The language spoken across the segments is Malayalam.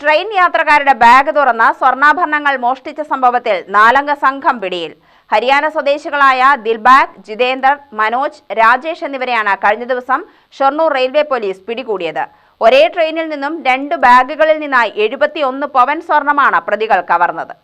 ട്രെയിൻ യാത്രക്കാരുടെ ബാഗ് തുറന്ന് സ്വർണ്ണാഭരണങ്ങൾ മോഷ്ടിച്ച സംഭവത്തിൽ 4-അംഗ സംഘം പിടിയിൽ. ഹരിയാന സ്വദേശികളായ ദിൽബാഗ്, ജിതേന്ദർ, മനോജ്, രാജേഷ് എന്നിവരെയാണ് കഴിഞ്ഞ ദിവസം ഷൊർണൂർ റെയിൽവേ പോലീസ് പിടികൂടിയത്. ഒരേ ട്രെയിനിൽ നിന്നും 2 ബാഗുകളിൽ നിന്നായി 71 പവൻ സ്വർണമാണ് പ്രതികൾ കവർന്നത്.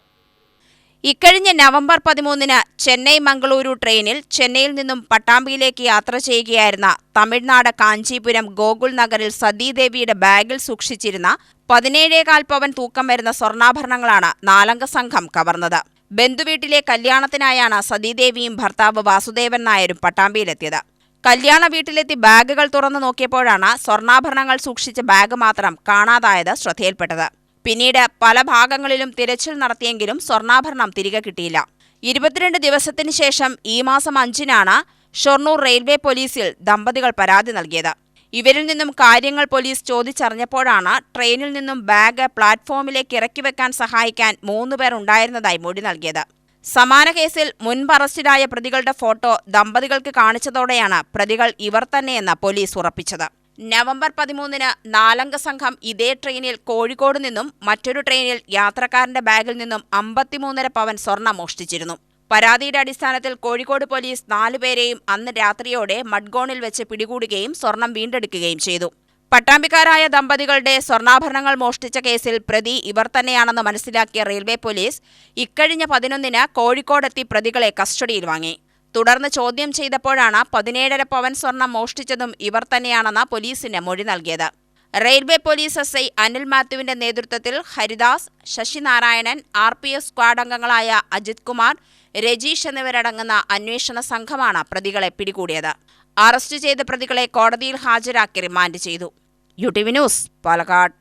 ഇക്കഴിഞ്ഞ നവംബർ 13-ന് ചെന്നൈ മംഗളൂരു ട്രെയിനിൽ ചെന്നൈയിൽ നിന്നും പട്ടാമ്പിയിലേക്ക് യാത്ര ചെയ്യുകയായിരുന്ന തമിഴ്നാട് കാഞ്ചീപുരം ഗോകുൽ നഗറിൽ സതീദേവിയുടെ ബാഗിൽ സൂക്ഷിച്ചിരുന്ന 17.25 പവൻ തൂക്കം വരുന്ന സ്വർണ്ണാഭരണങ്ങളാണ് 4-അംഗ സംഘം കവർന്നത്. ബന്ധുവീട്ടിലെ കല്യാണത്തിനായാണ് സതീദേവിയും ഭർത്താവ് വാസുദേവൻ നായരും പട്ടാമ്പിയിലെത്തിയത്. കല്യാണ വീട്ടിലെത്തി ബാഗുകൾ തുറന്നു നോക്കിയപ്പോഴാണ് സ്വർണ്ണാഭരണങ്ങൾ സൂക്ഷിച്ച ബാഗ് മാത്രം കാണാതായത് ശ്രദ്ധയിൽപ്പെട്ടത്. പിന്നീട് പല ഭാഗങ്ങളിലും തിരച്ചിൽ നടത്തിയെങ്കിലും സ്വർണ്ണാഭരണം തിരികെ കിട്ടിയില്ല. 22 ദിവസത്തിന് ശേഷം ഈ മാസം 5-നാണ് ഷൊർണൂർ റെയിൽവേ പോലീസിൽ ദമ്പതികൾ പരാതി നൽകിയത്. ഇവരിൽ നിന്നും കാര്യങ്ങൾ പോലീസ് ചോദിച്ചറിഞ്ഞപ്പോഴാണ് ട്രെയിനിൽ നിന്നും ബാഗ് പ്ലാറ്റ്ഫോമിലേക്ക് ഇറക്കി വെക്കാൻ സഹായിക്കാൻ 3 പേർ ഉണ്ടായിരുന്നതായി മൊഴി നൽകിയത്. സമാന കേസിൽ മുൻപ് അറസ്റ്റിലായ പ്രതികളുടെ ഫോട്ടോ ദമ്പതികൾക്ക് കാണിച്ചതോടെയാണ് പ്രതികൾ ഇവർ തന്നെയെന്ന് പോലീസ് ഉറപ്പിച്ചത്. നവംബർ 13-ന് 4-അംഗ സംഘം ഇതേ ട്രെയിനിൽ കോഴിക്കോട് നിന്നും മറ്റൊരു ട്രെയിനിൽ യാത്രക്കാരന്റെ ബാഗിൽ നിന്നും 53.5 പവൻ സ്വർണം മോഷ്ടിച്ചിരുന്നു. പരാതിയുടെ അടിസ്ഥാനത്തിൽ കോഴിക്കോട് പോലീസ് 4 പേരെയും അന്ന് രാത്രിയോടെ മഡ്ഗോണിൽ വെച്ച് പിടികൂടുകയും സ്വർണം വീണ്ടെടുക്കുകയും ചെയ്തു. പട്ടാമ്പിക്കാരായ ദമ്പതികളുടെ സ്വർണ്ണാഭരണങ്ങൾ മോഷ്ടിച്ച കേസിൽ പ്രതി ഇവർ തന്നെയാണെന്ന് മനസ്സിലാക്കിയ റെയിൽവേ പോലീസ് ഇക്കഴിഞ്ഞ 11-ന് കോഴിക്കോടെത്തി പ്രതികളെ കസ്റ്റഡിയിൽ വാങ്ങി. തുടർന്ന് ചോദ്യം ചെയ്തപ്പോഴാണ് 17.5 പവൻ സ്വർണം മോഷ്ടിച്ചതും ഇവർ തന്നെയാണെന്ന് പോലീസിന് മൊഴി നൽകിയത്. റെയിൽവേ പോലീസ് SI അനിൽ മാത്യുവിന്റെ നേതൃത്വത്തിൽ ഹരിദാസ്, ശശിനാരായണൻ, RPF സ്ക്വാഡ് അംഗങ്ങളായ അജിത് കുമാർ, രജീഷ് എന്നിവരടങ്ങുന്ന അന്വേഷണ സംഘമാണ് പ്രതികളെ പിടികൂടിയത്. അറസ്റ്റ് ചെയ്ത പ്രതികളെ കോടതിയിൽ ഹാജരാക്കി റിമാൻഡ് ചെയ്തു. UTV news, Palakkad.